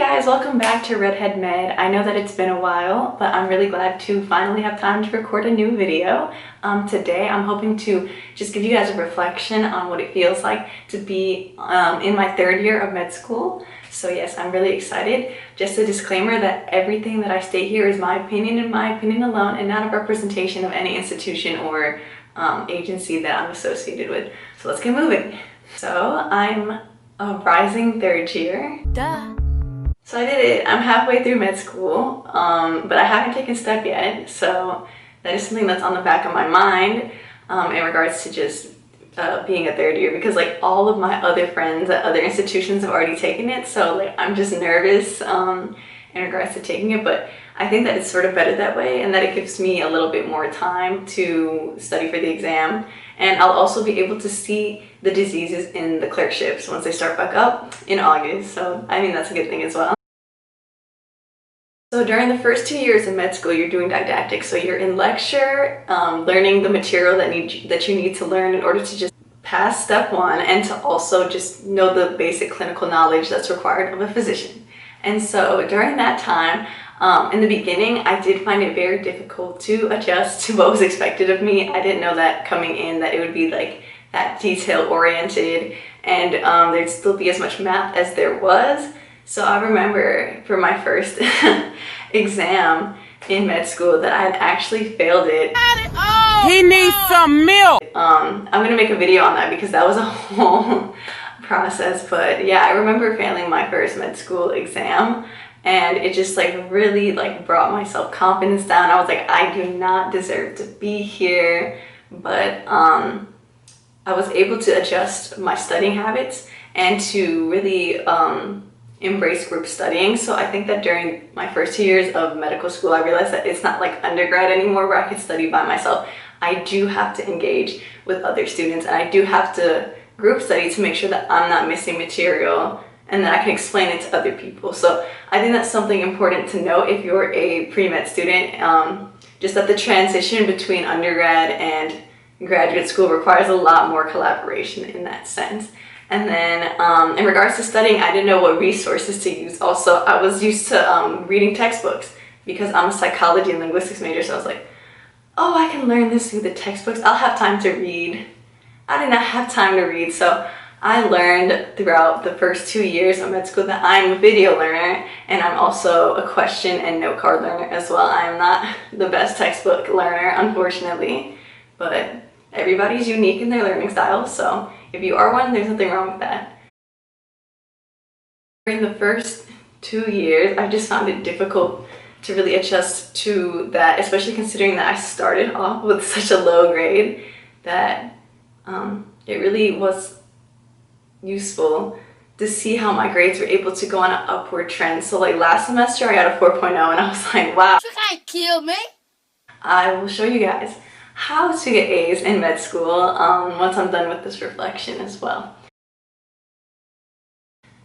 guys, welcome back to Redhead Med. I know that it's been a while, but I'm really glad to finally have time to record a new video. Today I'm hoping to just give you guys a reflection on what it feels like to be in my third year of med school. So yes, I'm really excited. Just a disclaimer that everything that I state here is my opinion and my opinion alone, and not a representation of any institution or agency that I'm associated with. So let's get moving. So I'm a rising third year. Duh. So I did it. I'm halfway through med school, but I haven't taken step yet. So that is something that's on the back of my mind in regards to just being a third year, because like all of my other friends at other institutions have already taken it. So like I'm just nervous in regards to taking it, but I think that it's sort of better that way, and that it gives me a little bit more time to study for the exam. And I'll also be able to see the diseases in the clerkships once they start back up in August. So I mean, that's a good thing as well. So during the first 2 years of med school, you're doing didactics. So you're in lecture, learning the material that you need to learn in order to just pass step one, and to also just know the basic clinical knowledge that's required of a physician. And so during that time, in the beginning, I did find it very difficult to adjust to what was expected of me. I didn't know that coming in that it would be like that detail oriented, and there'd still be as much math as there was. So I remember for my first exam in med school that I had actually failed it. He needs some milk! I'm gonna make a video on that because that was a whole process. But yeah, I remember failing my first med school exam, and it just like really like brought my self-confidence down. I was like, I do not deserve to be here. But I was able to adjust my studying habits and to really embrace group studying. So I think that during my first 2 years of medical school, I realized that it's not like undergrad anymore where I could study by myself. I do have to engage with other students, and I do have to group study to make sure that I'm not missing material and that I can explain it to other people. So I think that's something important to know if you're a pre-med student, just that the transition between undergrad and graduate school requires a lot more collaboration in that sense. And then in regards to studying, I didn't know what resources to use. Also, I was used to reading textbooks because I'm a psychology and linguistics major. So I was like, oh, I can learn this through the textbooks. I'll have time to read. I did not have time to read. So I learned throughout the first 2 years of med school that I'm a video learner, and I'm also a question and note card learner as well. I am not the best textbook learner, unfortunately, but everybody's unique in their learning style. So if you are one, there's nothing wrong with that. During the first 2 years, I just found it difficult to really adjust to that, especially considering that I started off with such a low grade, that it really was useful to see how my grades were able to go on an upward trend. So like last semester I got a 4.0, and I was like, wow. You can't kill me. I will show you guys how to get A's in med school once I'm done with this reflection as well.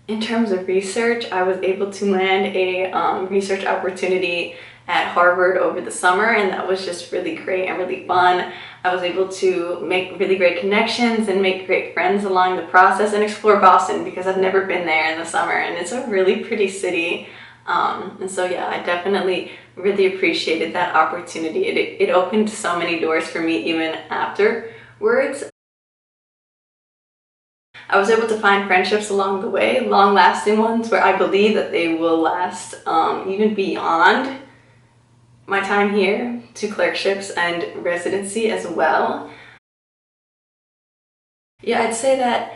In terms of research, I was able to land a research opportunity at Harvard over the summer, and that was just really great and really fun. I was able to make really great connections and make great friends along the process, and explore Boston because I've never been there in the summer, and it's a really pretty city. And so yeah, I definitely really appreciated that opportunity. It opened so many doors for me even afterwards. I was able to find friendships along the way, long-lasting ones where I believe that they will last even beyond my time here to clerkships and residency as well. Yeah, I'd say that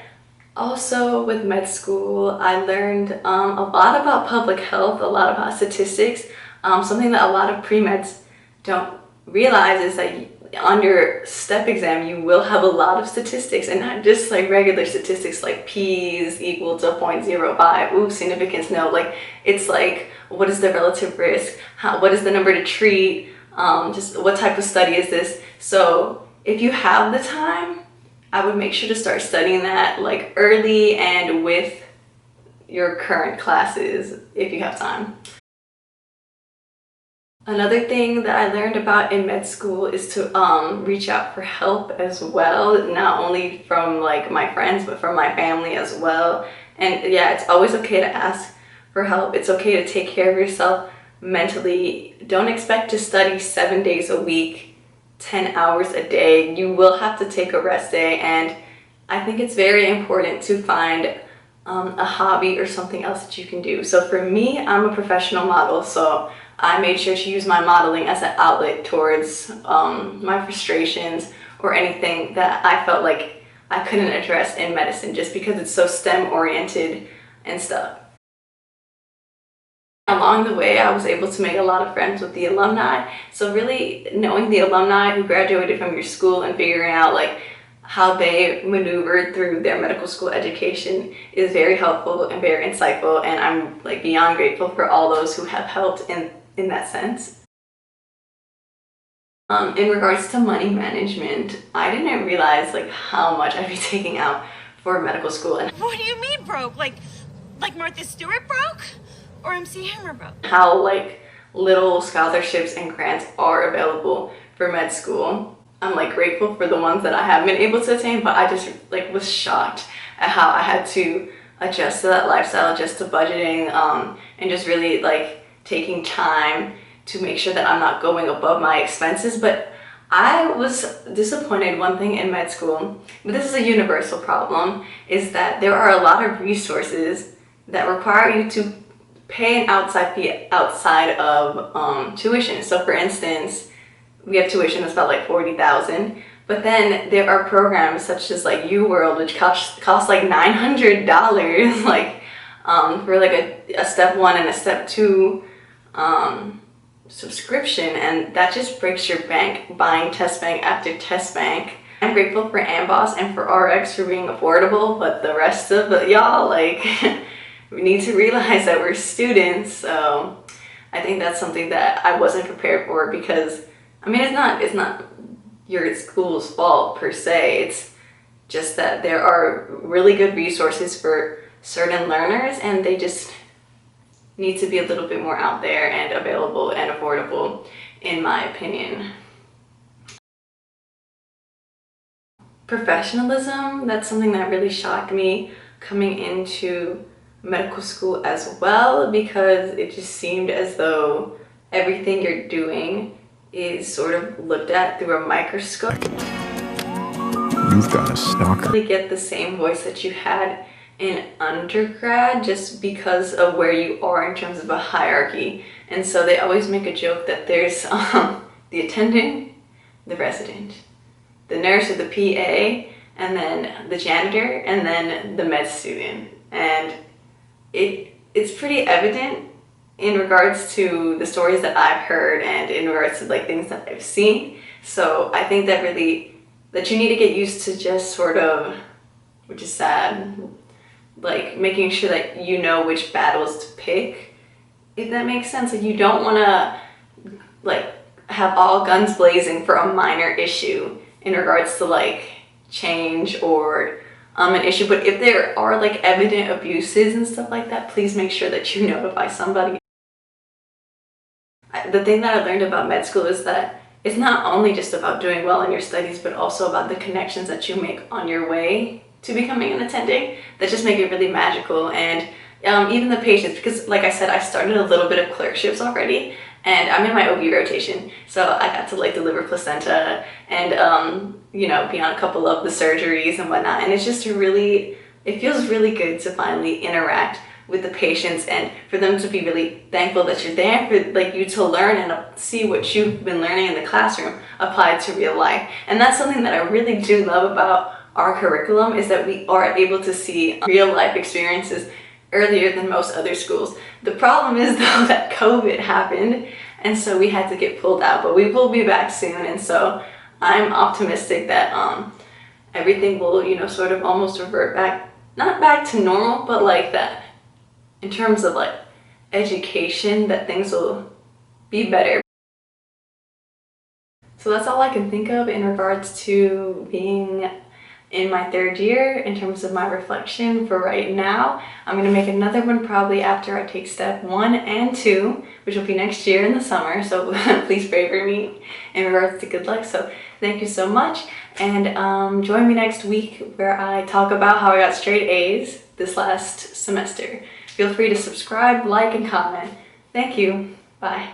also with med school, I learned a lot about public health, a lot about statistics. Something that a lot of pre-meds don't realize is that on your step exam, you will have a lot of statistics, and not just like regular statistics like P's equal to 0.05, ooh, significance, no, like it's like, what is the relative risk? What is the number to treat? Just what type of study is this? So if you have the time, I would make sure to start studying that like early and with your current classes if you have time. Another thing that I learned about in med school is to reach out for help as well, not only from like my friends, but from my family as well. And yeah, it's always okay to ask for help. It's okay to take care of yourself mentally. Don't expect to study 7 days a week, 10 hours a day. You will have to take a rest day, and I think it's very important to find a hobby or something else that you can do. So for me, I'm a professional model, so I made sure to use my modeling as an outlet towards my frustrations or anything that I felt like I couldn't address in medicine, just because it's so STEM oriented and stuff. Along the way, I was able to make a lot of friends with the alumni. So really knowing the alumni who graduated from your school and figuring out like how they maneuvered through their medical school education is very helpful and very insightful, and I'm like beyond grateful for all those who have helped in that sense. In regards to money management, I didn't realize like how much I'd be taking out for medical school. And what do you mean broke? Like Martha Stewart broke? Or MC Hammer broke? How like little scholarships and grants are available for med school. I'm like grateful for the ones that I have been able to attain, but I just like was shocked at how I had to adjust to that lifestyle, adjust to budgeting, and just really like taking time to make sure that I'm not going above my expenses. But I was disappointed one thing in med school, but this is a universal problem, is that there are a lot of resources that require you to pay an outside fee outside of tuition. So for instance, we have tuition that's about like $40,000, but then there are programs such as like UWorld, which cost like $900, like for like a step 1 and a step 2 subscription, and that just breaks your bank buying test bank after test bank. I'm grateful for AMBOSS and for RX for being affordable, but the rest of y'all, like, we need to realize that we're students. So I think that's something that I wasn't prepared for, because I mean, it's not your school's fault per se. It's just that there are really good resources for certain learners, and they just need to be a little bit more out there and available and affordable, in my opinion. Professionalism, that's something that really shocked me coming into medical school as well, because it just seemed as though everything you're doing is sort of looked at through a microscope. You've got a stalker. You get the same voice that you had in undergrad, just because of where you are in terms of a hierarchy. And so they always make a joke that there's the attendant, the resident, the nurse or the PA, and then the janitor, and then the med student. And it's pretty evident in regards to the stories that I've heard and in regards to like things that I've seen. So I think that really, that you need to get used to just sort of, which is sad, like making sure that you know which battles to pick, if that makes sense. Like you don't want to like have all guns blazing for a minor issue in regards to like change or an issue. But if there are like evident abuses and stuff like that, please make sure that you notify somebody. The thing that I learned about med school is that it's not only just about doing well in your studies, but also about the connections that you make on your way to becoming an attending that just make it really magical. And even the patients, because like I said, I started a little bit of clerkships already, and I'm in my OB rotation, so I got to like deliver placenta and you know, be on a couple of the surgeries and whatnot. And it's just really, it feels really good to finally interact with the patients and for them to be really thankful that you're there, for like you to learn and see what you've been learning in the classroom applied to real life. And that's something that I really do love about our curriculum, is that we are able to see real life experiences earlier than most other schools. The problem is though that COVID happened, and so we had to get pulled out, but we will be back soon. And so I'm optimistic that everything will, you know, sort of almost revert back, not back to normal, but like that in terms of like education, that things will be better. So that's all I can think of in regards to being in my third year in terms of my reflection for right now. I'm going to make another one probably after I take step 1 and 2, which will be next year in the summer. So please pray for me in regards to good luck. So thank you so much, and join me next week where I talk about how I got straight A's this last semester. Feel free to subscribe, like, and comment. Thank you. Bye.